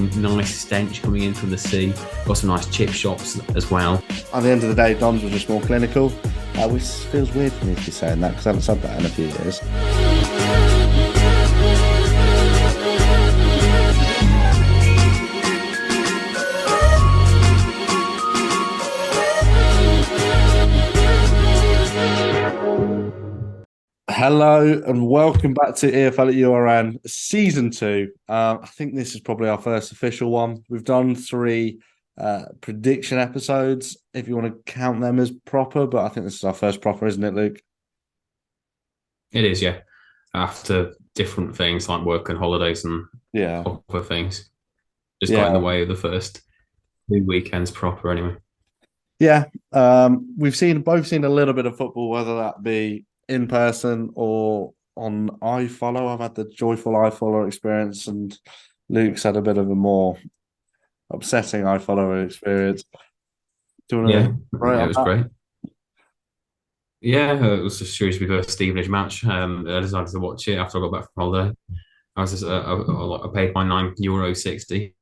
been nice stench coming in from the sea. Got some nice chip shops as well. At the end of the day, Don's was just more clinical, which feels weird for me to be saying that because I haven't said that in a few years. Hello and welcome back to EFL at URN Season 2. I think this is probably our first official one. We've done 3 prediction episodes, if you want to count them as proper, but I think this is our first proper, isn't it, Luke? It is, yeah. After different things like work and holidays and other things. Just got in the way of the first 2 weekends proper anyway. Yeah, we've both seen a little bit of football, whether that be in person or on iFollow. I've had the joyful iFollow experience, and Luke's had a bit of a more upsetting iFollow experience. Do you want to? It was great. Yeah, it was a Shrewsbury versus Stevenage match. I decided to watch it after I got back from holiday. I paid my €9.60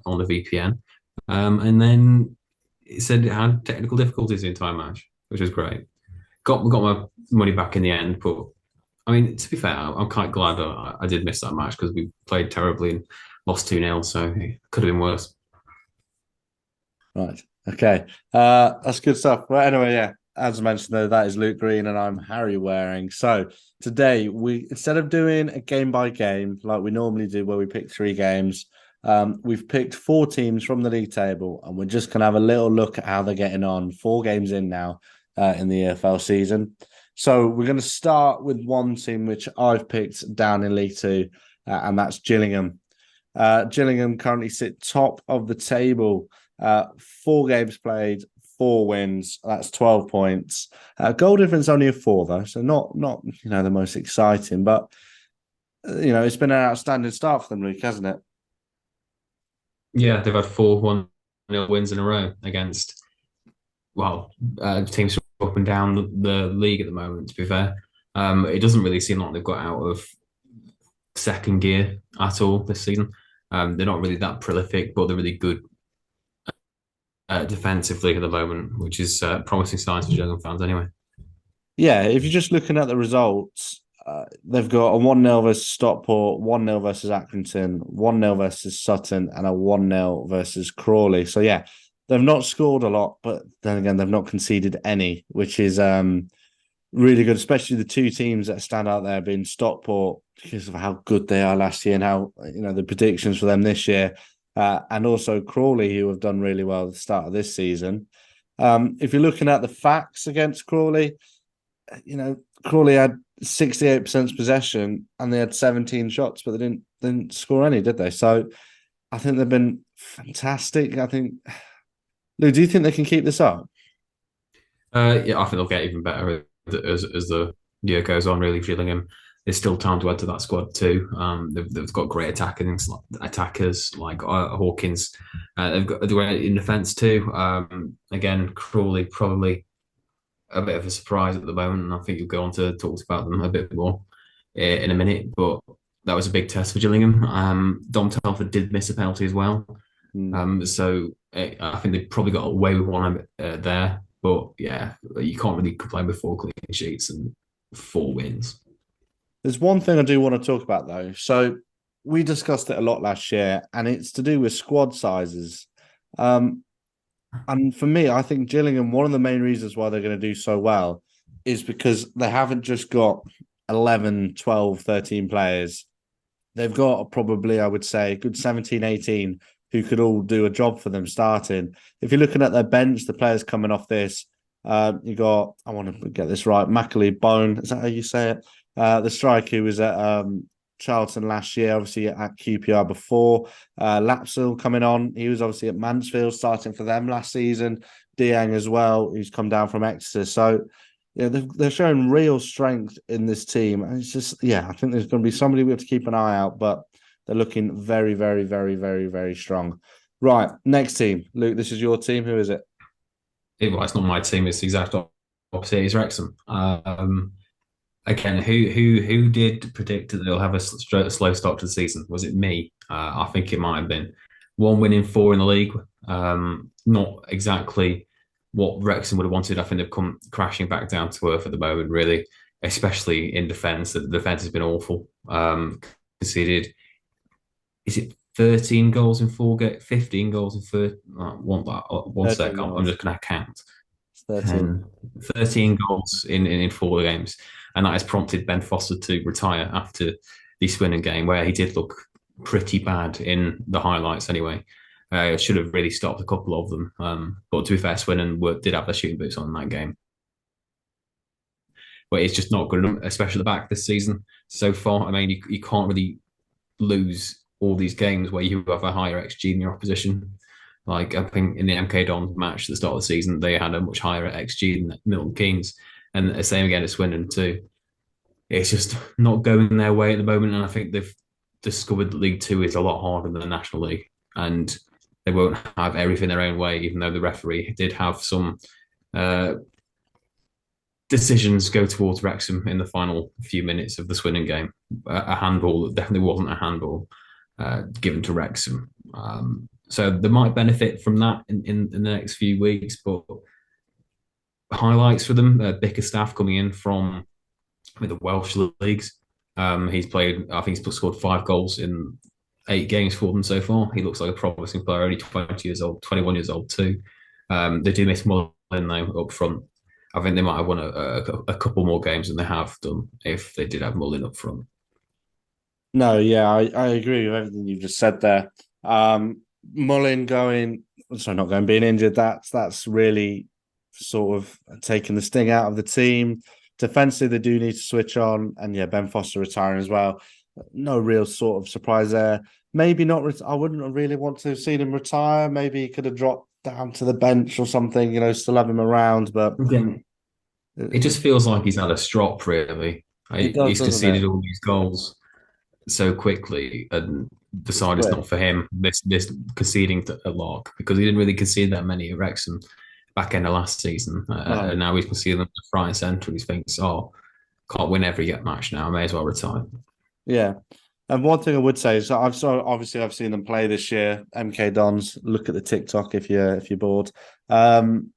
on the VPN, and then it said it had technical difficulties the entire match, which was great. Got my money back in the end, but I mean, to be fair, I'm quite glad I did miss that match because we played terribly and lost 2-0, so it could have been worse. Right. Okay. That's good stuff. Well, anyway, yeah, as I mentioned, though, that is Luke Green and I'm Harry Waring. So today, instead of doing a game by game like we normally do, where we pick 3 games, we've picked 4 teams from the league table, and we're just going to have a little look at how they're getting on. 4 games in now. In the EFL season. So we're going to start with one team which I've picked down in League 2, and that's Gillingham. Gillingham currently sit top of the table, 4 games played, 4 wins. That's 12 points. Goal difference only of 4 though, so not the most exciting, but it's been an outstanding start for them, Luke, hasn't it? Yeah, they've had 4 1-0 wins in a row against teams up and down the league at the moment, to be fair. It doesn't really seem like they've got out of second gear at all this season. They're not really that prolific, but they're really good defensively at the moment, which is promising signs for Gillingham fans anyway. Yeah, if you're just looking at the results, they've got a 1-0 versus Stockport, 1-0 versus Accrington, 1-0 versus Sutton, and a 1-0 versus Crawley. So yeah, they've not scored a lot, but then again, they've not conceded any, which is really good, especially the 2 teams that stand out there being Stockport because of how good they are last year and how, the predictions for them this year, and also Crawley, who have done really well at the start of this season. If you're looking at the facts against Crawley, Crawley had 68% possession and they had 17 shots, but they didn't score any, did they? So I think they've been fantastic. I think... Lou, do you think they can keep this up? Yeah, I think they'll get even better as the year goes on, really. Gillingham, there's still time to add to that squad too. They've got great attackers like Hawkins. They've got great in defence too. Again, Crawley probably a bit of a surprise at the moment, and I think you'll go on to talk about them a bit more in a minute. But that was a big test for Gillingham. Dom Telford did miss a penalty as well. So I think they probably got away with one there, but yeah, you can't really complain with 4 clean sheets and 4 wins. There's one thing I do want to talk about though. So we discussed it a lot last year, and it's to do with squad sizes. And for me, I think Gillingham, one of the main reasons why they're going to do so well is because they haven't just got 11, 12, 13 players. They've got probably, I would say, a good 17, 18 who could all do a job for them starting. If you're looking at their bench, the players coming off this, you got, I want to get this right, Macaulay Bone, is that how you say it? The striker who was at Charlton last year, obviously at QPR before. Lapsell coming on, he was obviously at Mansfield starting for them last season. Dieng as well, who's come down from Exeter. So yeah, they're showing real strength in this team. And it's just, I think there's going to be somebody we have to keep an eye out, but they're looking very, very, very, very, very strong. Right, next team. Luke, this is your team. Who is it? Well, it's not my team. It's the exact opposite. It's Wrexham. Again, who did predict that they'll have a slow start to the season? Was it me? I think it might have been. one win in four in the league. Not exactly what Wrexham would have wanted. I think they've come crashing back down to earth at the moment, really, especially in defence. The defence has been awful. Conceded, is it 13 goals in 15 goals in 30? One sec, 13 I'm goals. just going to count. It's 13. 10, 13 goals in four games. And that has prompted Ben Foster to retire after the Swindon game, where he did look pretty bad in the highlights anyway. Should have really stopped a couple of them. But to be fair, Swindon did have their shooting boots on in that game. But it's just not good enough, especially the back this season so far. I mean, you can't really lose all these games where you have a higher XG in your opposition. Like I think in the MK Dons match at the start of the season, they had a much higher XG than Milton Keynes, and the same again at Swindon too. It's just not going their way at the moment, and I think they've discovered that League Two is a lot harder than the National League, and they won't have everything their own way. Even though the referee did have some uh, decisions go towards Wrexham in the final few minutes of the Swindon game, a handball that definitely wasn't a handball given to Wrexham. So they might benefit from that in the next few weeks, but highlights for them, Bickerstaff coming in from the Welsh leagues. He's played, I think he's scored 5 goals in 8 games for them so far. He looks like a promising player, only 20 years old, 21 years old too. They do miss Mullin though up front. I think they might have won a couple more games than they have done if they did have Mullin up front. No, yeah, I agree with everything you've just said there. Mullin going, sorry, not going, being injured, that's really sort of taking the sting out of the team. Defensively, they do need to switch on, and yeah, Ben Foster retiring as well. No real sort of surprise there. Maybe not. I wouldn't really want to have seen him retire. Maybe he could have dropped down to the bench or something. Still have him around, but Again, it just feels like he's had a strop, really. it does, He's doesn't it? conceded all these goals so quickly and decided it's not for him. This conceding a lot because he didn't really concede that many at Wrexham back end of last season, No, and now he's conceding them front and centre. He thinks, "Oh, can't win every match now. I may as well retire." yeah. And one thing I would say is that I've seen them play this year. MK Dons. Look at the TikTok if you're bored. And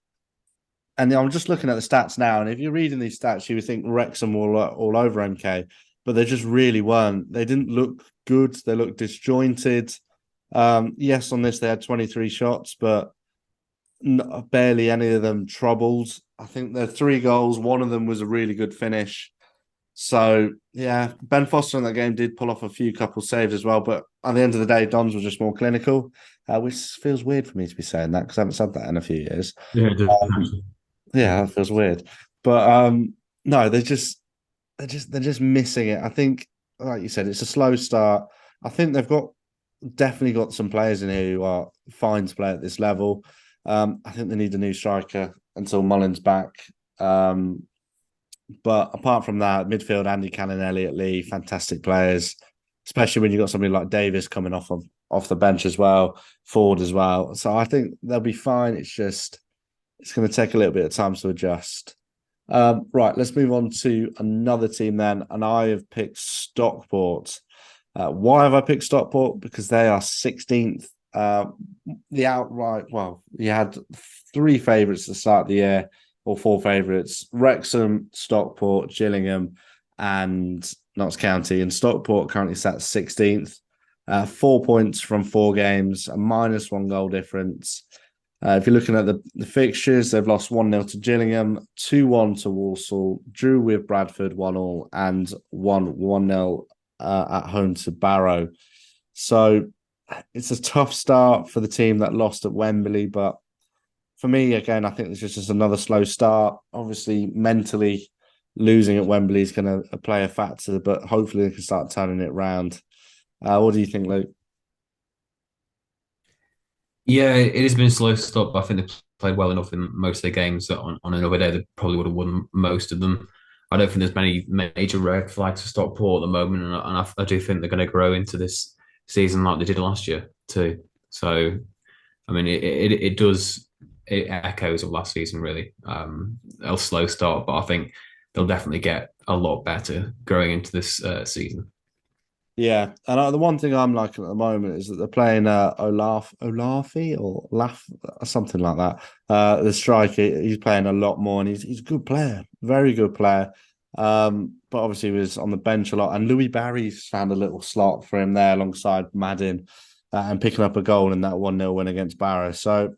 I'm just looking at the stats now, and if you're reading these stats, you would think Wrexham were all over MK, but they just really weren't. They didn't look good. They looked disjointed. Yes, on this they had 23 shots, but barely any of them troubled. I think their 3 goals, one of them was a really good finish. So yeah, Ben Foster in that game did pull off a few couple saves as well, but at the end of the day, Dons was just more clinical, which feels weird for me to be saying that because I haven't said that in a few years. Yeah, it Um, does. yeah, that feels weird. But no, they're just missing it. I think, like you said, it's a slow start. I think they've definitely got some players in here who are fine to play at this level. I think they need a new striker until Mullins back. But apart from that, midfield, Andy Cannon, Elliot Lee, fantastic players, especially when you've got somebody like Davis coming off the bench as well, Ford as well. So I think they'll be fine. It's going to take a little bit of time to adjust. Right, let's move on to another team then. And I have picked Stockport. Why have I picked Stockport? Because they are 16th. The outright, well, you had 3 favourites to start the year, or 4 favourites: Wrexham, Stockport, Gillingham, and Notts County. And Stockport currently sat 16th. 4 points from 4 games, a -1 goal difference. If you're looking at the fixtures, they've lost 1-0 to Gillingham, 2-1 to Walsall, drew with Bradford 1-1, and won 1-0 at home to Barrow. So it's a tough start for the team that lost at Wembley. But for me, again, I think this is just another slow start. Obviously, mentally losing at Wembley is going to play a factor, but hopefully they can start turning it around. What do you think, Luke? Yeah, it has been a slow start, but I think they've played well enough in most of their games that on another day they probably would have won most of them. I don't think there's many major red flags for Stockport at the moment, and I do think they're going to grow into this season like they did last year too. So, I mean, it echoes of last season really. A slow start, but I think they'll definitely get a lot better growing into this season. Yeah, and the one thing I'm liking at the moment is that they're playing Olafi or Laugh or something like that. The striker, he's playing a lot more, and he's a good player, very good player. But obviously he was on the bench a lot, and Louis Barry's found a little slot for him there alongside Madden, and picking up a goal in that 1-0 win against Barrow. So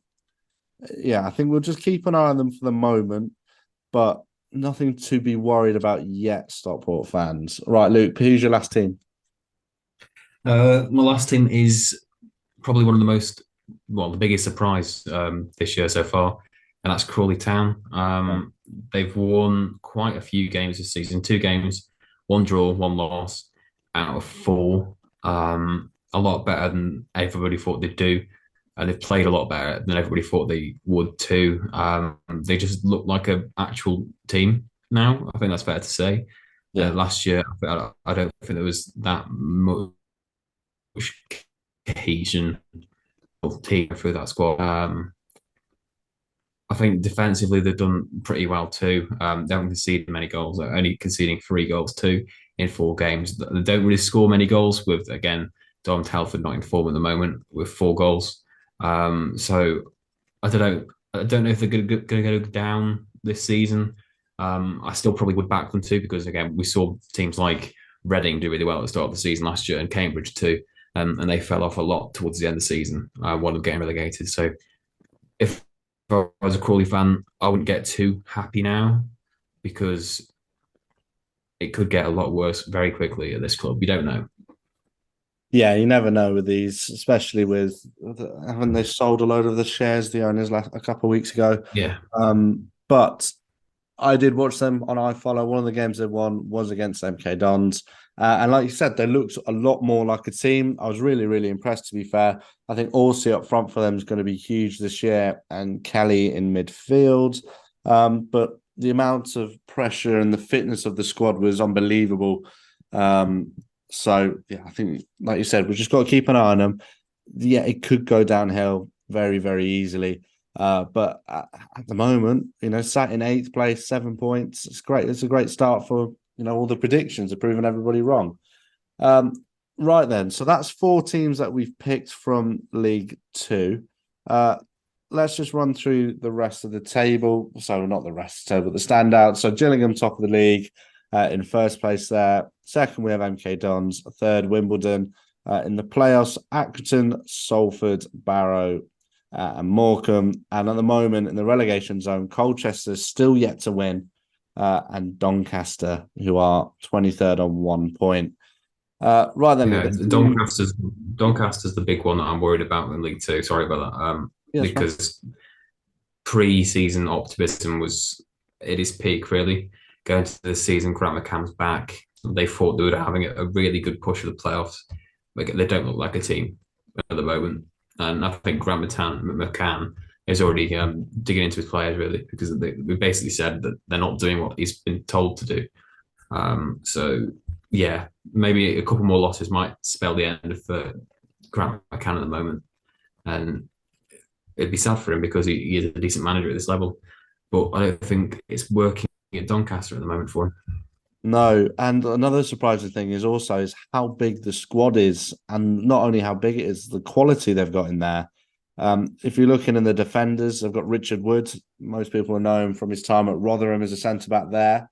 yeah, I think we'll just keep an eye on them for the moment, but nothing to be worried about yet, Stockport fans. Right, Luke, who's your last team? My last team is probably one of the the biggest surprise this year so far, and that's Crawley Town. They've won quite a few games this season, two games, one draw, one loss out of four. A lot better than everybody thought they'd do. And they've played a lot better than everybody thought they would too. They just look like an actual team now. I think that's fair to say. Yeah. Last year, I don't think there was that much cohesion of team through that squad. I think defensively they've done pretty well too. They haven't conceded many goals. They're only conceding 3 goals too in 4 games. They don't really score many goals. With again Dom Telford not in form at the moment with 4 goals. So I don't know. I don't know if they're going to go down this season. I still probably would back them too because again we saw teams like Reading do really well at the start of the season last year and Cambridge too, and they fell off a lot towards the end of the season. One of getting relegated. So if I was a Crawley fan, I wouldn't get too happy now because it could get a lot worse very quickly at this club. You don't know. Yeah, you never know with these, especially with haven't they sold a load of the shares, the owners, a couple of weeks ago. Yeah. But I did watch them on iFollow. One of the games they won was against MK Dons. And like you said, they looked a lot more like a team. I was really, really impressed, to be fair. I think Orsi up front for them is going to be huge this year and Kelly in midfield. But the amount of pressure and the fitness of the squad was unbelievable. So, yeah, I think, like you said, we've just got to keep an eye on them. Yeah, it could go downhill very, very easily. But at the moment, sat in 8th place, 7 points. It's great. It's a great start for, all the predictions are proving everybody wrong. Right then. So that's 4 teams that we've picked from League Two. Let's just run through the rest of the table. So not the rest of the table, the standouts. So Gillingham, top of the league, in first place there. Second, we have MK Dons. Third, Wimbledon. In the playoffs, Accrington, Salford, Barrow, and Morecambe. And at the moment in the relegation zone, Colchester's still yet to win, and Doncaster, who are 23rd on 1 point. Right then, Yeah, Doncaster's the big one that I'm worried about in League Two. Sorry about that. yes, Because pre-season optimism was at its peak, really. Going to the season, Grant McCann's back. They thought they were having a really good push for the playoffs. Like they don't look like a team at the moment. And I think Grant McCann is already digging into his players really because they basically said that they're not doing what he's been told to do. So yeah, maybe a couple more losses might spell the end of Grant McCann at the moment, and it'd be sad for him because he is a decent manager at this level. But I don't think it's working at Doncaster at the moment for him. No, and another surprising thing is how big the squad is, and not only how big it is, the quality they've got in there. If you're looking in the defenders, they've got Richard Wood. Most people know him from his time at Rotherham as a centre back there.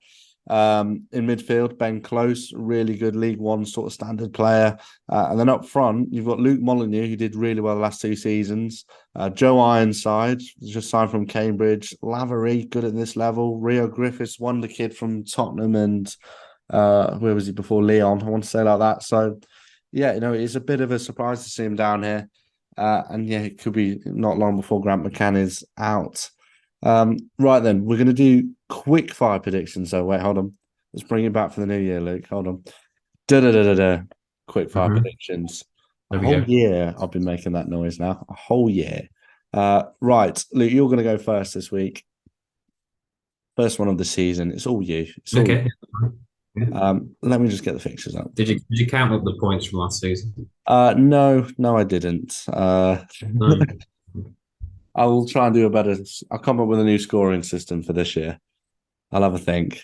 In midfield, Ben Close, really good League One sort of standard player. And then up front, you've got Luke Molyneux, who did really well the last 2 seasons. Joe Ironside, just signed from Cambridge. Lavery, good at this level. Rio Griffiths, wonder kid from Tottenham, and where was he before? Leon, I want to say like that. So, yeah, it's a bit of a surprise to see him down here. And yeah, it could be not long before Grant McCann is out. Right then, we're going to do quick fire predictions. So wait, hold on. Let's bring it back for the new year, Luke. Hold on. Da. Quick fire predictions. A There we whole go. year I've been making that noise now. A whole year. Right, Luke, you're going to go first this week. First one of the season. It's all you. It's all Okay. you. Let me just get the fixtures up. Did you count up the points from last season? No, I didn't. No. I'll try and do a better. I'll come up with a new scoring system for this year. I'll have a think.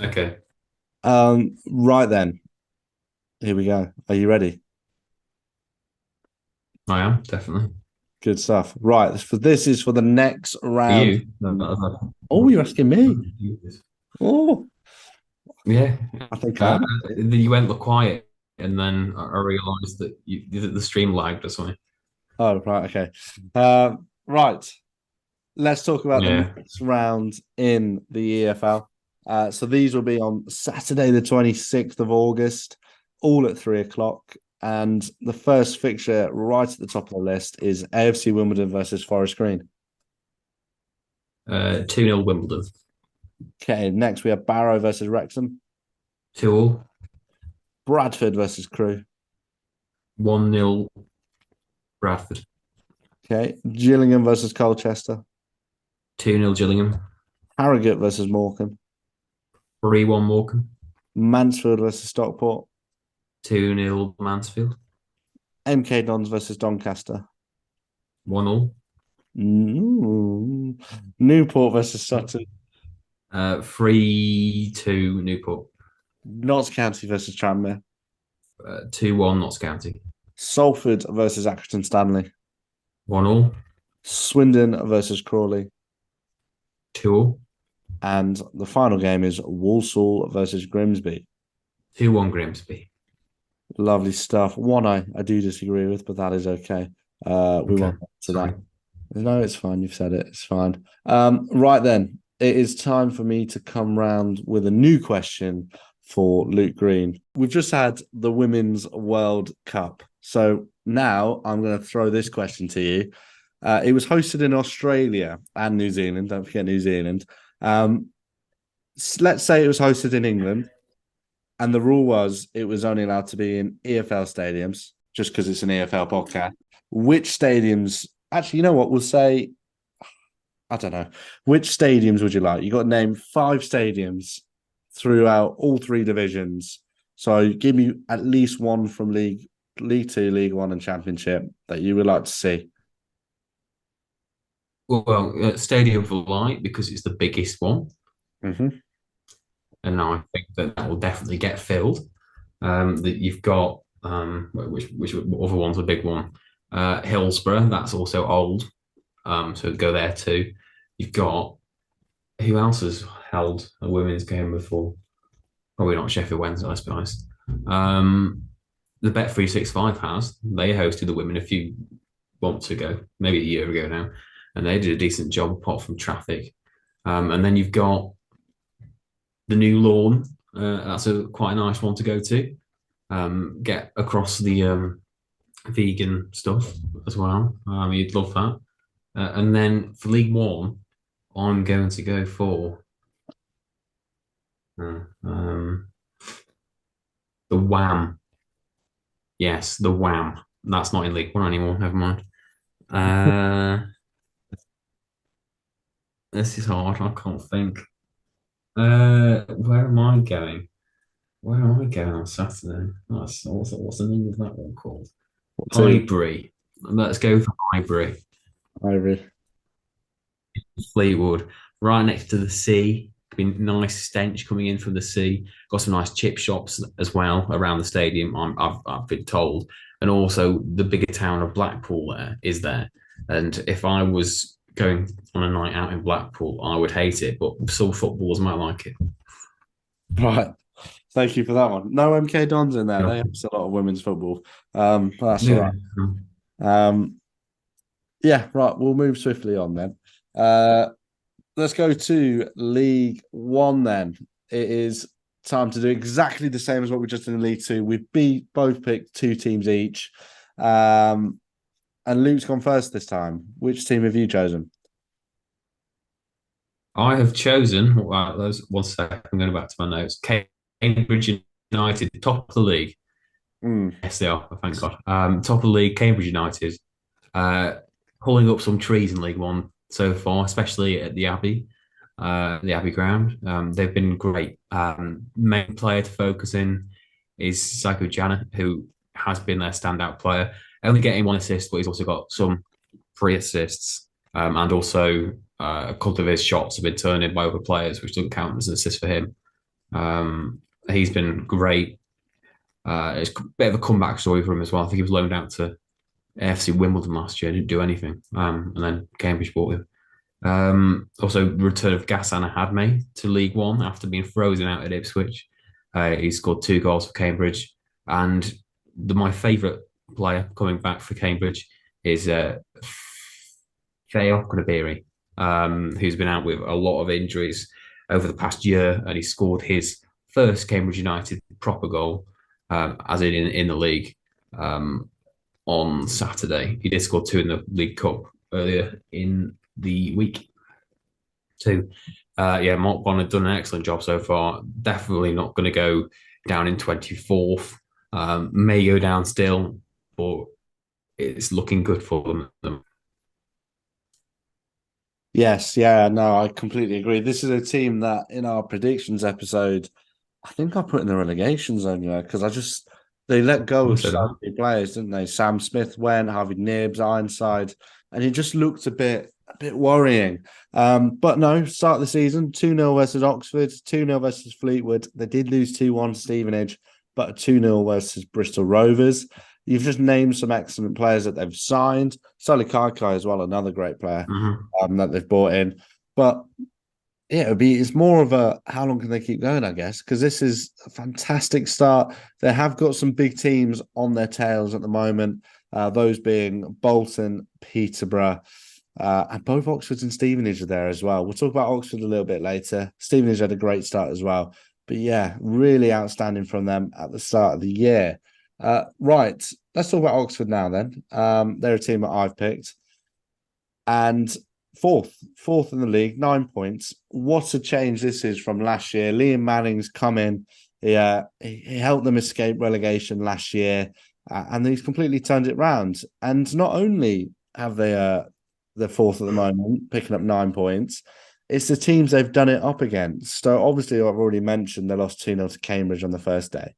Okay. Right then. Here we go. Are you ready? I am definitely. Good stuff. Right. This is for the next For round. you? Oh, you're asking me. Oh, Yeah. I think I Uh, am. then you went quiet, and then I realised that the stream lagged or something. Oh, right. Okay. Right. Let's talk about the Yeah. next round in the EFL. So these will be on Saturday, the 26th of August, all at 3 o'clock. And the first fixture right at the top of the list is AFC Wimbledon versus Forest Green. 2-0 Wimbledon. Okay, next we have Barrow versus Wrexham, 2-all. Bradford versus Crewe. 1-0 Bradford. Okay, Gillingham versus Colchester, 2-0 Gillingham. Harrogate versus Morecambe, 3-1 Morecambe. Mansfield versus Stockport, 2-0 Mansfield. MK Dons versus Doncaster, 1-all. Newport versus Sutton, 3-2 Newport. Notts County versus Tranmere, 2-1 Notts County. Salford versus Accrington Stanley, 1-all. Swindon versus Crawley, 2-all. and the final game is Walsall versus Grimsby. 2-1 Grimsby. Lovely stuff. One I do disagree with, but that is okay. We Okay. won't get to Sorry. that. No, it's fine. You've said it. It's fine. Right then, it is time for me to come round with a new question for Luke Green. We've just had the Women's World Cup. So now I'm going to throw this question to you. It was hosted in Australia and New Zealand. Don't forget New Zealand. Let's say it was hosted in England, and the rule was it was only allowed to be in EFL stadiums, just because it's an EFL podcast. Which stadiums? Actually, you know what? We'll say, I don't know. Which stadiums would you like? You got to name 5 stadiums throughout all 3 divisions. So give me at least one from League Two, League One, and Championship that you would like to see. Well, Stadium for Light because it's the biggest one, Mm-hmm. and I think that will definitely get filled. That you've got which other one's a big one? Hillsborough, that's also old. So go there too. You've got who else has held a women's game before? Probably not Sheffield Wednesday, let's be honest. The Bet365 has. They hosted the women a few months ago, maybe a year ago now, and they did a decent job apart from traffic. And then you've got the new lawn. That's quite a nice one to go to. Get across the vegan stuff as well. You'd love that. And then for League One, I'm going to go for the Wham. Yes, the Wham. That's not in League One anymore. Never mind. This is hard. I can't think. Where am I going? Where am I going on Saturday? What's the name of that one called? Highbury. Let's go for Highbury. Ivory. Fleetwood, right next to the sea. Been nice stench coming in from the sea. Got some nice chip shops as well around the stadium. I've been told, and also the bigger town of Blackpool is there. And if I was going on a night out in Blackpool, I would hate it, but some footballers might like it. Right. Thank you for that one. No MK Dons in there. Yeah. They have a lot of women's football. That's all Yeah. right. Yeah, right. We'll move swiftly on then. Let's go to League One then. It is time to do exactly the same as what we just did in League Two. We've both picked 2 teams each. And Luke's gone first this time. Which team have you chosen? I have chosen, those 1 second, I'm going back to my notes. Cambridge United, top of the league. Yes, they are, thank God. Top of the league, Cambridge United. Pulling up some trees in League One so far, especially at the Abbey ground. They've been great. Main player to focus in is Psycho Jana, who has been their standout player. Only getting 1 assist, but he's also got some 3 assists. And also a couple of his shots have been turned in by other players, which doesn't count as an assist for him. He's been great. It's a bit of a comeback story for him as well. I think he was loaned out to AFC Wimbledon last year, didn't do anything, and then Cambridge bought him. Also, return of Ghassan Ahadme to League One after being frozen out at Ipswich. He scored 2 goals for Cambridge, and my favourite player coming back for Cambridge is Fayo Kunabiri, who's been out with a lot of injuries over the past year, and he scored his first Cambridge United proper goal, as in the league, on Saturday. He did score 2 in the League Cup earlier in the week too. Yeah, Mark Bond had done an excellent job so far. Definitely not going to go down in 24th. May go down still, but it's looking good for them. Yes, yeah, no, I completely agree. This is a team that in our predictions episode, I think I put in the relegation zone, because they let go of So so many players, didn't they? Sam Smith went, Harvey Nibbs, Ironside, and it just looked a bit worrying. But no, start of the season, 2-0 versus Oxford, 2-0 versus Fleetwood. They did lose 2-1 to Stevenage, but 2-0 versus Bristol Rovers. You've just named some excellent players that they've signed. Sally Kaikai as well, another great player that they've brought in. But yeah, it's more of a how long can they keep going, I guess, because this is a fantastic start. They have got some big teams on their tails at the moment, those being Bolton, Peterborough, and both Oxford and Stevenage are there as well. We'll talk about Oxford a little bit later. Stevenage had a great start as well. But yeah, really outstanding from them at the start of the year. Right, let's talk about Oxford now then. They're a team that I've picked. And fourth in the league, 9 points. What a change this is from last year. Liam Manning's come in. He helped them escape relegation last year, and he's completely turned it round. And not only have they're fourth at the moment, picking up 9 points, it's the teams they've done it up against. So obviously, I've already mentioned they lost 2-0 to Cambridge on the first day,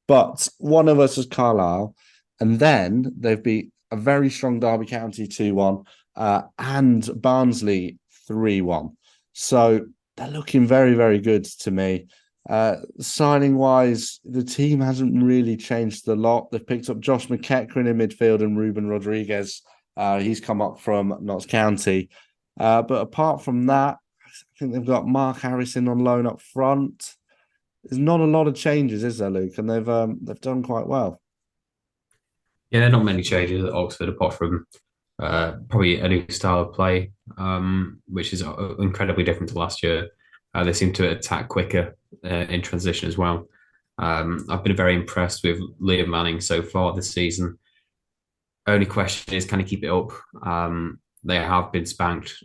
but one of us is Carlisle, and then they've beat a very strong Derby County 2-1. And Barnsley 3-1. So they're looking very, very good to me. Signing wise, the team hasn't really changed a lot. They've picked up Josh McEachran in midfield and Ruben Rodriguez. He's come up from Notts County. But apart from that, I think they've got Mark Harrison on loan up front. There's not a lot of changes, is there, Luke? And they've done quite well. Yeah, not many changes at Oxford apart from probably a new style of play, which is incredibly different to last year. They seem to attack quicker in transition as well. I've been very impressed with Liam Manning so far this season. Only question is, can he keep it up? They have been spanked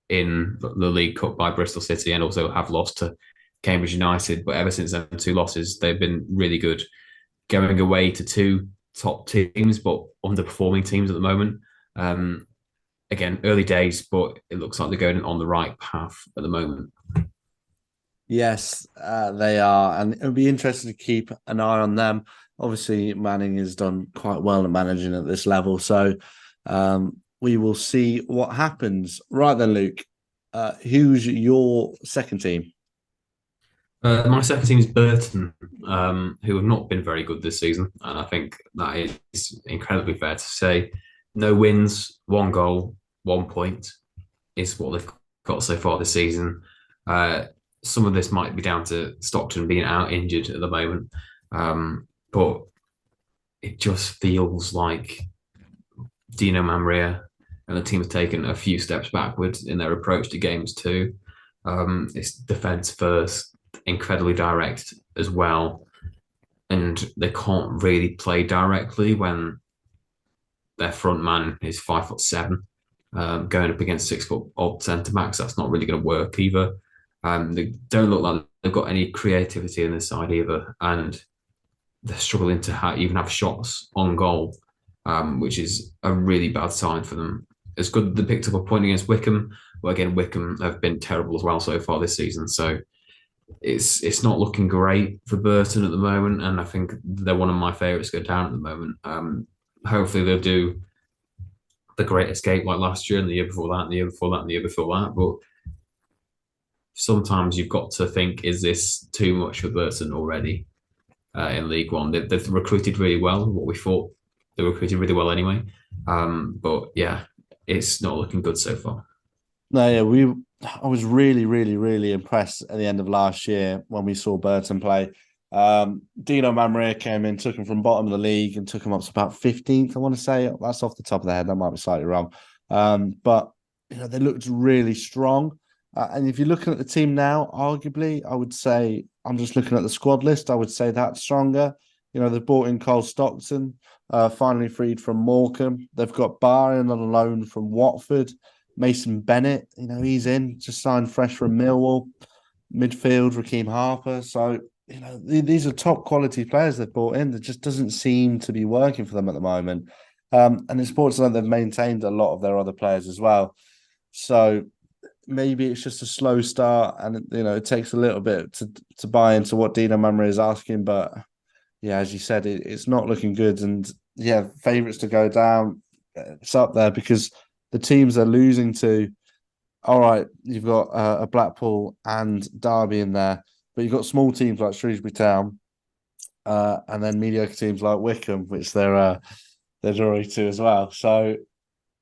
in the League Cup by Bristol City and also have lost to Cambridge United. But ever since them 2 losses, they've been really good, going away to 2 top teams, but underperforming teams at the moment. Again, early days, but it looks like they're going on the right path at the moment. Yes, they are, and it'll be interesting to keep an eye on them. Obviously, Manning has done quite well at managing at this level, so we will see what happens. Right then, Luke, who's your second team? My second team is Burton, who have not been very good this season, and I think that is incredibly fair to say. No wins, 1 goal, 1 point is what they've got so far this season. Some of this might be down to Stockton being out injured at the moment, but it just feels like Dino Mamria and the team have taken a few steps backwards in their approach to games too. It's defence first, incredibly direct as well, and they can't really play directly when their front man is 5'7", going up against 6-foot odd centre backs. That's not really going to work either. They don't look like they've got any creativity in this side either, and they're struggling to even have shots on goal, which is a really bad sign for them. It's good they picked up a point against Wycombe, but again, Wycombe have been terrible as well so far this season. So it's not looking great for Burton at the moment, and I think they're one of my favourites to go down at the moment. Hopefully they'll do the Great Escape like last year and the year before that and the year before that and the year before that. But sometimes you've got to think, is this too much for Burton already? in League One. They've recruited really well. What we thought they recruited really well anyway. But yeah, it's not looking good so far. No, yeah, I was really, really, really impressed at the end of last year when we saw Burton play. Dino Mamria came in, took him from bottom of the league and took him up to about 15th, I want to say. That's off the top of the head. That might be slightly wrong. But they looked really strong. And if you're looking at the team now, arguably, I would say I'm just looking at the squad list. I would say that's stronger. They've brought in Cole Stockton, finally freed from Morecambe. They've got Barron on loan from Watford. Mason Bennett, he's in, just signed fresh from Millwall. Midfield, Raheem Harper. So, these are top quality players they've brought in. That just doesn't seem to be working for them at the moment. And in sports like they've maintained a lot of their other players as well. So maybe it's just a slow start, and it takes a little bit to buy into what Dino Mamre is asking. But yeah, as you said, it's not looking good. And yeah, favourites to go down. It's up there because the teams they're losing to. All right, you've got a Blackpool and Derby in there, but you've got small teams like Shrewsbury Town, and then mediocre teams like Wickham, which they're drawing to as well. So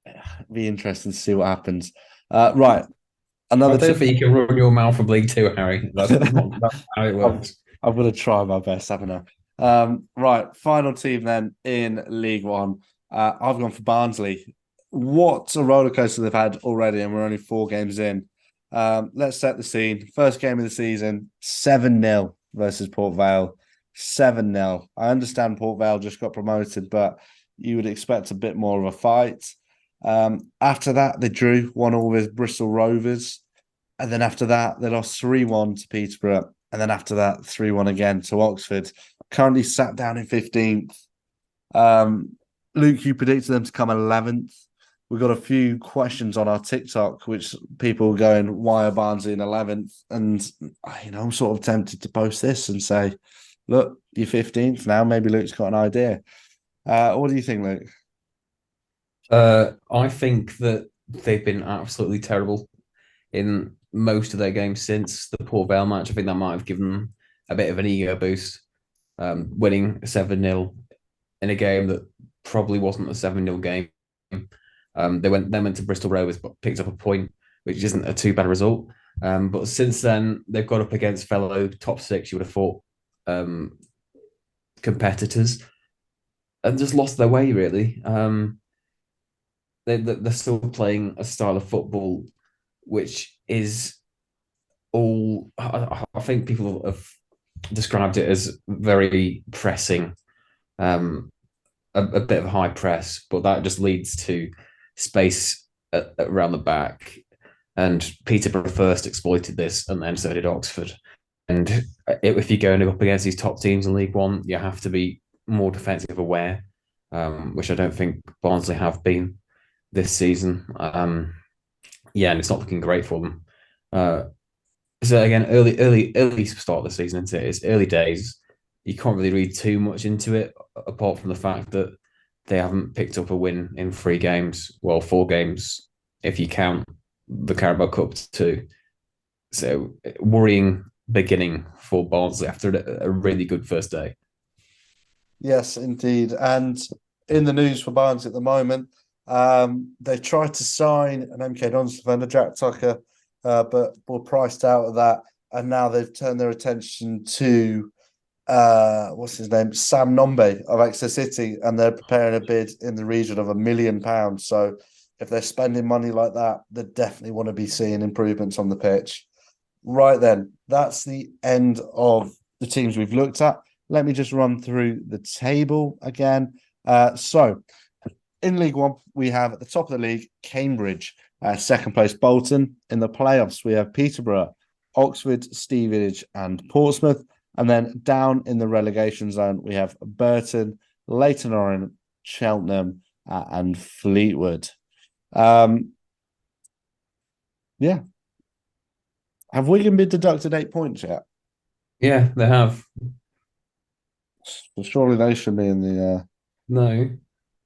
it'd be interesting to see what happens. Right, I another don't team. think you can run your mouth from League Two, Harry. That's how it works. I'm going to try my best, haven't I? Right, final team then in League One. I've gone for Barnsley. What a roller coaster they've had already, and we're only 4 games in. Let's set the scene. First game of the season, 7-0 versus Port Vale. 7-0. I understand Port Vale just got promoted, but you would expect a bit more of a fight. After that, they drew 1-1 with Bristol Rovers. And then after that, they lost 3-1 to Peterborough. And then after that, 3-1 again to Oxford. Currently sat down in 15th. Luke, you predicted them to come 11th. We've got a few questions on our TikTok, which people are going, why are Barnsley in 11th? And, I'm sort of tempted to post this and say, look, you're 15th now. Maybe Luke's got an idea. What do you think, Luke? I think that they've been absolutely terrible in most of their games since the Port Vale match. I think that might have given them a bit of an ego boost, winning 7-0 in a game that probably wasn't a 7-0 game. They went to Bristol Rovers, but picked up a point, which isn't a too bad result. But since then, they've got up against fellow top 6, you would have thought, competitors, and just lost their way, really. They're still playing a style of football which is all, I think people have described it as very pressing, a bit of a high press, but that just leads to space around the back. And Peterborough first exploited this, and then so did Oxford. And if you're going up against these top teams in League One, you have to be more defensive aware, which I don't think Barnsley have been this season. Yeah, and it's not looking great for them. So again, early start of the season, isn't it? It's early days. You can't really read too much into it, apart from the fact that they haven't picked up a win in 3 games. Well, 4 games if you count the Carabao Cup too. So worrying beginning for Barnsley after a really good first day. Yes, indeed. And in the news for Barnsley at the moment, they tried to sign an MK Dons defender, Jack Tucker, but were priced out of that. And now they've turned their attention to what's his name? Sam Nombe of Exeter City, and they're preparing a bid in the region of £1 million. So if they're spending money like that, they definitely want to be seeing improvements on the pitch. Right then, that's the end of the teams we've looked at. Let me just run through the table again. So in League One, we have at the top of the league, Cambridge, second place Bolton. In the playoffs, we have Peterborough, Oxford, Stevenage, and Portsmouth. And then down in the relegation zone, we have Burton, Leyton Orient, Cheltenham, and Fleetwood. Yeah. Have Wigan been deducted 8 points yet? Yeah, they have. Well, surely they should be in the. No.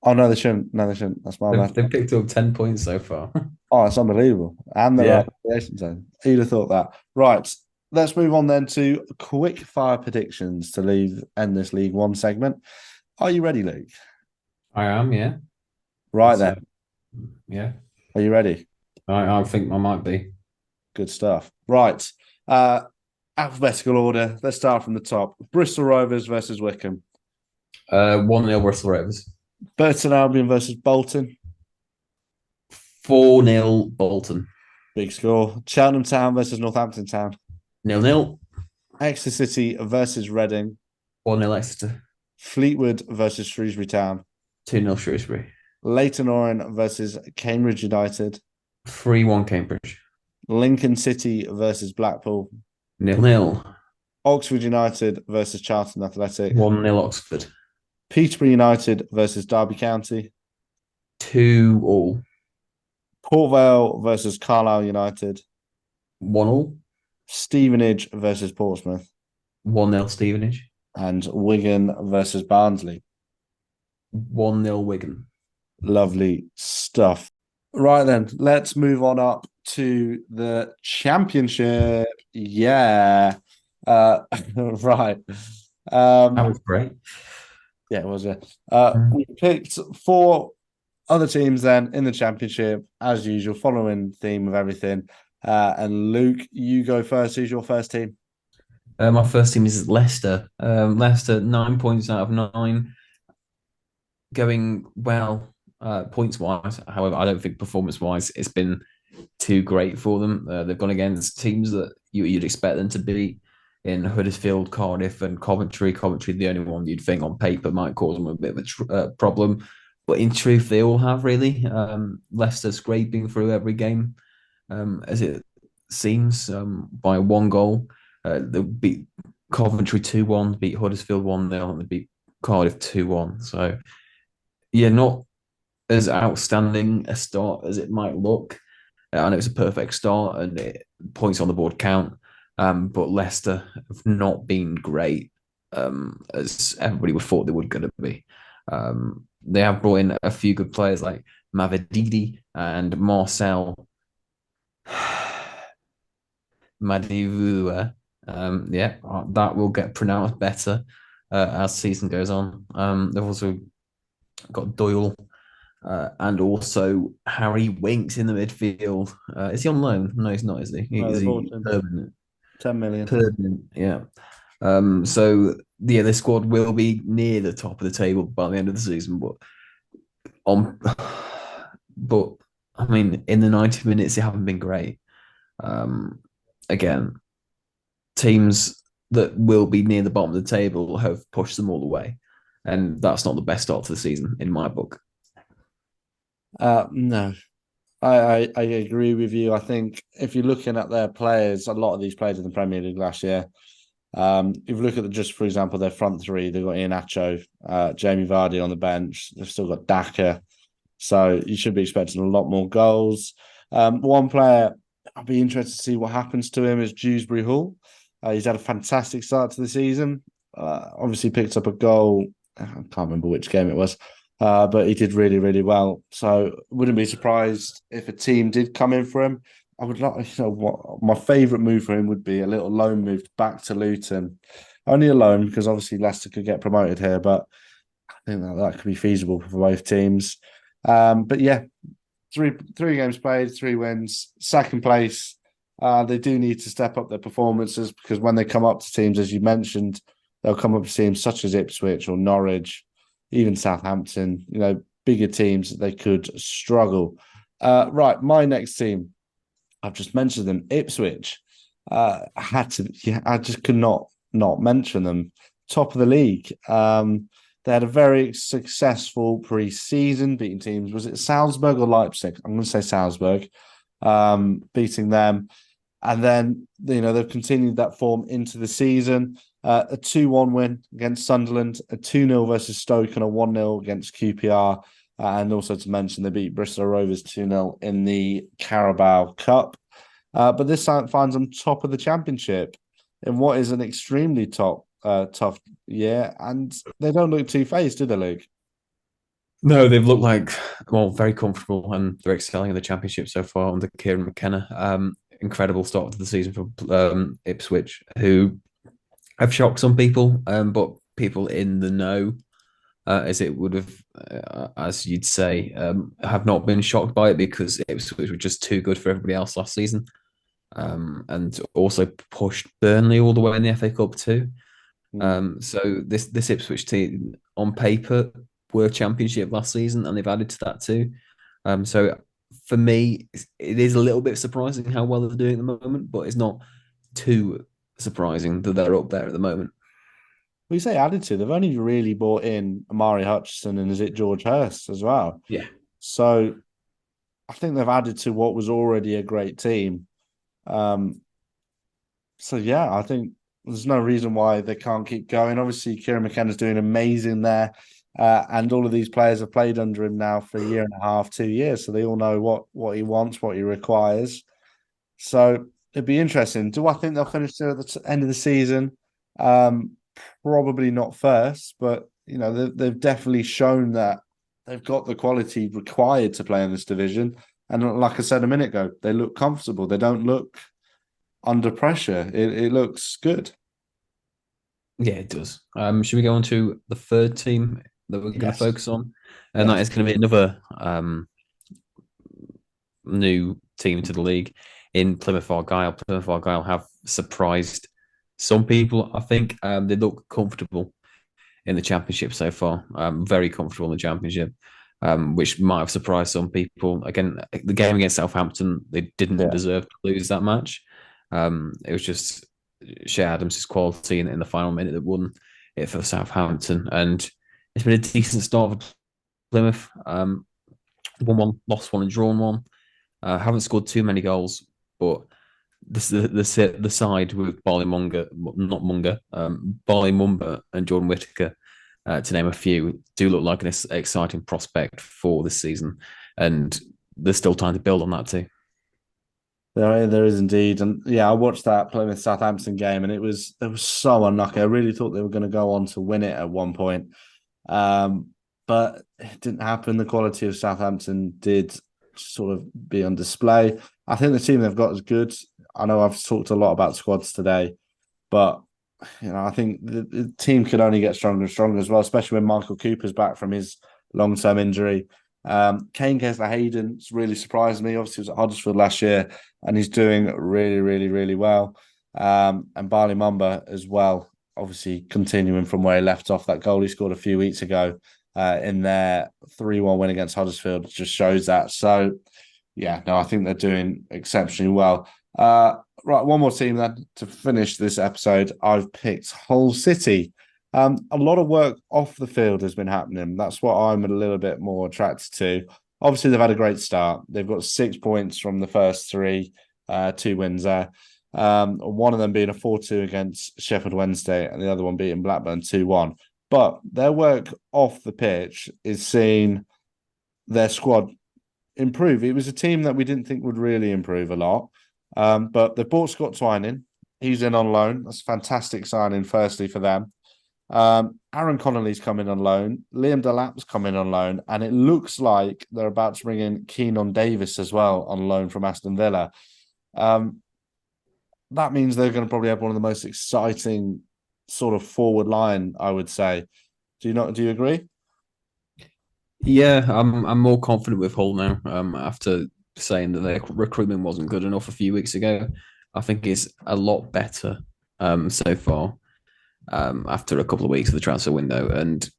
Oh, no, they shouldn't. No, they shouldn't. That's my bad. They've picked up 10 points so far. Oh, it's unbelievable. And they're Yeah. up relegation zone. Who'd have thought that? Right. let's move on then to quick fire predictions to end this League One segment. Are you ready, Luke? I am, yeah. Right It's, then. yeah. Are you ready? I think I might be. Good stuff. Right. Uh, alphabetical order. Let's start from the top. Bristol Rovers versus Wickham. 1-0 Bristol Rovers. Burton Albion versus Bolton. 4-0 Bolton. Big score. Cheltenham Town versus Northampton Town. 0-0. Exeter City versus Reading. 1-0 Exeter. Fleetwood versus Shrewsbury Town. 2-0 Shrewsbury. Leyton Orient versus Cambridge United. 3-1 Cambridge. Lincoln City versus Blackpool. 0-0. Oxford United versus Charlton Athletic. 1-0 Oxford. Peterborough United versus Derby County. 2-2. Port Vale versus Carlisle United. 1-2. Stevenage versus Portsmouth. 1-0 Stevenage. And Wigan versus Barnsley. 1-0 Wigan. Lovely stuff. Right then, let's move on up to the Championship. Yeah. Right. That was great. Yeah, it was. We picked 4 other teams then in the Championship, as usual, following theme of everything. And Luke, you go first. Who's your first team? My first team is Leicester. Leicester, 9 points out of 9. Going well, points wise. However, I don't think performance wise it's been too great for them. They've gone against teams that you'd expect them to beat in Huddersfield, Cardiff, and Coventry. Coventry, the only one you'd think on paper might cause them a bit of a problem. But in truth, they all have really. Leicester scraping through every game, as it seems, by 1 goal. They beat Coventry 2-1, beat Huddersfield 1-0, and they beat Cardiff 2-1. So, yeah, not as outstanding a start as it might look. I know it's a perfect start and points on the board count, but Leicester have not been great, as everybody would thought they were going to be. They have brought in a few good players like Mavididi and Marcel Madivua. That will get pronounced better as season goes on. They've also got Doyle and also Harry Winks in the midfield. Is he on loan? No, he's not, is he? No, Is he permanent? 10 million. Permanent, yeah. So yeah, this squad will be near the top of the table by the end of the season, but I mean, in the 90 minutes, they haven't been great. Again, teams that will be near the bottom of the table have pushed them all the way, and that's not the best start to the season in my book. No, I agree with you. I think if you're looking at their players, a lot of these players in the Premier League last year. If you look at just for example their front three, they've got Iheanacho, Jamie Vardy on the bench. They've still got Daka, so you should be expecting a lot more goals. One player I'll be interested to see what happens to him is Dewsbury Hall. He's had a fantastic start to the season. Obviously picked up a goal. I can't remember which game it was. But he did really, really well. So wouldn't be surprised if a team did come in for him. I would like, what my favourite move for him would be a little loan move back to Luton. Only a loan because obviously Leicester could get promoted here, but I think that could be feasible for both teams. But yeah, three games played, 3 wins, second place. They do need to step up their performances because when they come up to teams, as you mentioned, they'll come up to teams such as Ipswich or Norwich, even Southampton, bigger teams, they could struggle. Right, my next team, I've just mentioned them, Ipswich. I just could not mention them. Top of the league. They had a very successful pre-season beating teams. Was it Salzburg or Leipzig? I'm going to say Salzburg, beating them. And then, they've continued that form into the season. A 2-1 win against Sunderland, a 2-0 versus Stoke, and a 1-0 against QPR. And also to mention, they beat Bristol Rovers 2-0 in the Carabao Cup. But this finds them top of the Championship in what is an extremely tough year. And they don't look two-faced, do they, Luke? No, they've looked very comfortable, and they're excelling in the Championship so far under Kieran McKenna. incredible start to the season for Ipswich, who have shocked some people, but people in the know, as it would have, as you'd say, have not been shocked by it because Ipswich were just too good for everybody else last season, and also pushed Burnley all the way in the FA Cup too. So this Ipswich team on paper were Championship last season, and they've added to that too. So for me, it is a little bit surprising how well they're doing at the moment, but it's not too surprising that they're up there at the moment. We say added to, they've only really brought in Amari Hutchinson and is it George Hurst as well. Yeah. So I think they've added to what was already a great team. So yeah, I think there's no reason why they can't keep going. Obviously, Kieran McKenna's doing amazing there. And all of these players have played under him now for a year and a half, 2 years. So they all know what he wants, what he requires. So it'd be interesting. Do I think they'll finish there at the end of the season? Probably not first, but they've definitely shown that they've got the quality required to play in this division. And like I said a minute ago, they look comfortable. They don't look under pressure. It looks good. Yeah, it does. Should we go on to the third team that we're going to focus on? And that is going to be another new team to the league in Plymouth Argyle. Plymouth Argyle have surprised some people, I think. They look comfortable in the Championship so far. Very comfortable in the Championship, which might have surprised some people. Again, the game against Southampton, they didn't deserve to lose that match. It was just Shea Adams' quality in the final minute that won it for Southampton. And it's been a decent start for Plymouth. Won one, lost one, and drawn one. Haven't scored too many goals, but the side with Barley Mumba and Jordan Whittaker, to name a few, do look like an exciting prospect for this season. And there's still time to build on that too. There is indeed. And yeah, I watched that Plymouth Southampton game and it was so unlucky. I really thought they were going to go on to win it at one point. But it didn't happen. The quality of Southampton did sort of be on display. I think the team they've got is good. I know I've talked a lot about squads today, but I think the team could only get stronger and stronger as well, especially when Michael Cooper's back from his long-term injury. Kane Kessler-Hayden's really surprised me. Obviously, he was at Huddersfield last year, and he's doing really, really, really well. And Barley Mumba as well, obviously continuing from where he left off. That goal he scored a few weeks ago in their 3-1 win against Huddersfield just shows that. So, yeah, no, I think they're doing exceptionally well. Right, one more team then to finish this episode. I've picked Hull City. A lot of work off the field has been happening. That's what I'm a little bit more attracted to. Obviously, they've had a great start. They've got 6 points from the first 3, 2 wins there. One of them being a 4-2 against Sheffield Wednesday and the other one beating Blackburn 2-1. But their work off the pitch is seeing their squad improve. It was a team that we didn't think would really improve a lot. But they bought Scott Twining. He's in on loan. That's a fantastic signing, firstly, for them. Aaron Connolly's coming on loan. Liam Delap's coming on loan. And it looks like they're about to bring in Keenan Davis as well on loan from Aston Villa. That means they're going to probably have one of the most exciting sort of forward line, I would say. Do you agree? Yeah, I'm more confident with Hull now. After saying that their recruitment wasn't good enough a few weeks ago, I think it's a lot better so far. After a couple of weeks of the transfer window, and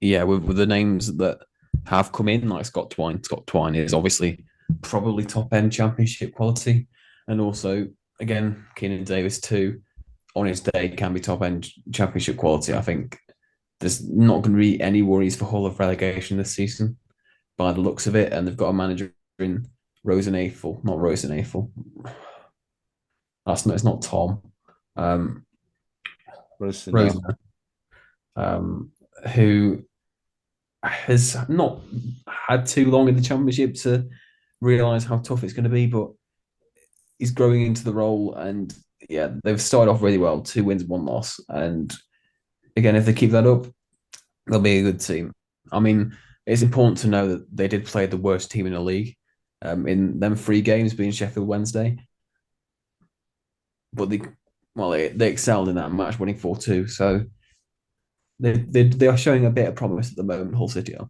yeah, with the names that have come in, like Scott Twine is obviously probably top end Championship quality, and also again Keenan Davis too, on his day can be top end Championship quality. I think there's not going to be any worries for Hull of relegation this season, by the looks of it, and they've got a manager in not Rosenafel. It's not Tom. Rosen, who has not had too long in the Championship to realise how tough it's going to be, but he's growing into the role. And yeah, they've started off really well, 2 wins, 1 loss. And again, if they keep that up, they'll be a good team. I mean, it's important to know that they did play the worst team in the league in them 3 games, being Sheffield Wednesday. but they excelled in that match, winning 4-2. So they are showing a bit of promise at the moment. Hull City are.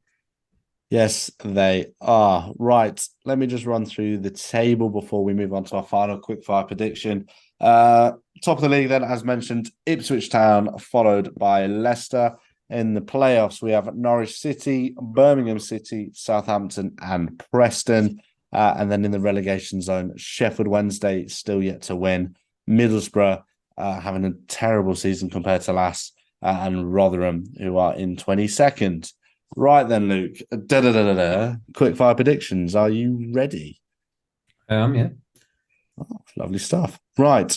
Yes, they are. Right. Let me just run through the table before we move on to our final quickfire prediction. Top of the league, then, as mentioned, Ipswich Town, followed by Leicester. In the playoffs, we have Norwich City, Birmingham City, Southampton, and Preston. And then in the relegation zone, Sheffield Wednesday still yet to win. Middlesbrough having a terrible season compared to last, and Rotherham, who are in 22nd. Right then, Luke. Quick fire predictions. Are you ready? Yeah. Oh, lovely stuff. Right.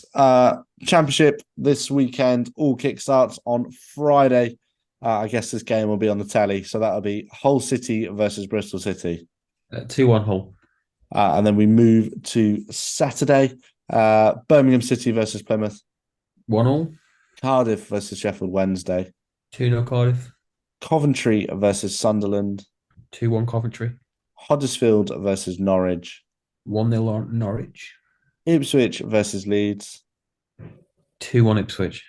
Championship this weekend all kickstarts on Friday. I guess this game will be on the telly. So that'll be Hull City versus Bristol City. 2-1 Hull. And then we move to Saturday. Birmingham City versus Plymouth. 1-1. Cardiff versus Sheffield Wednesday. 2-0 Cardiff. Coventry versus Sunderland. 2-1 Coventry. Huddersfield versus Norwich. 1-0 Norwich. Ipswich versus Leeds. 2-1 Ipswich.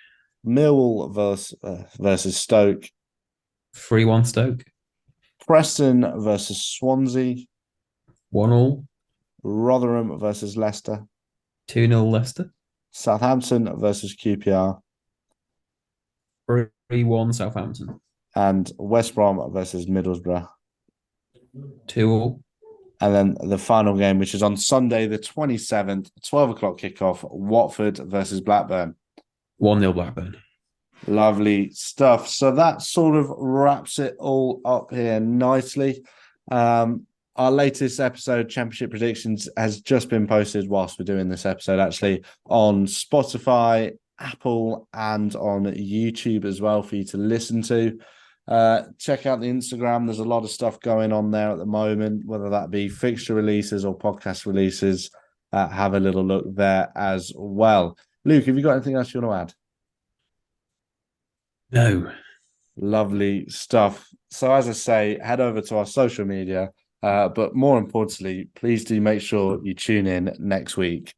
Millwall versus Stoke. 3-1 Stoke. Preston versus Swansea. 1-1. Rotherham versus Leicester. 2-0 Leicester. Southampton versus QPR. 3-1 Southampton. And West Brom versus Middlesbrough. 2-2. And then the final game, which is on Sunday, the 27th, 12 o'clock kickoff, Watford versus Blackburn. 1-0 Blackburn. Lovely stuff. So that sort of wraps it all up here nicely. Our latest episode, Championship Predictions, has just been posted whilst we're doing this episode, actually, on Spotify, Apple, and on YouTube as well for you to listen to. Check out the Instagram. There's a lot of stuff going on there at the moment, whether that be fixture releases or podcast releases. Have a little look there as well. Luke, have you got anything else you want to add? No. Lovely stuff. So as I say, head over to our social media. But more importantly, please do make sure you tune in next week.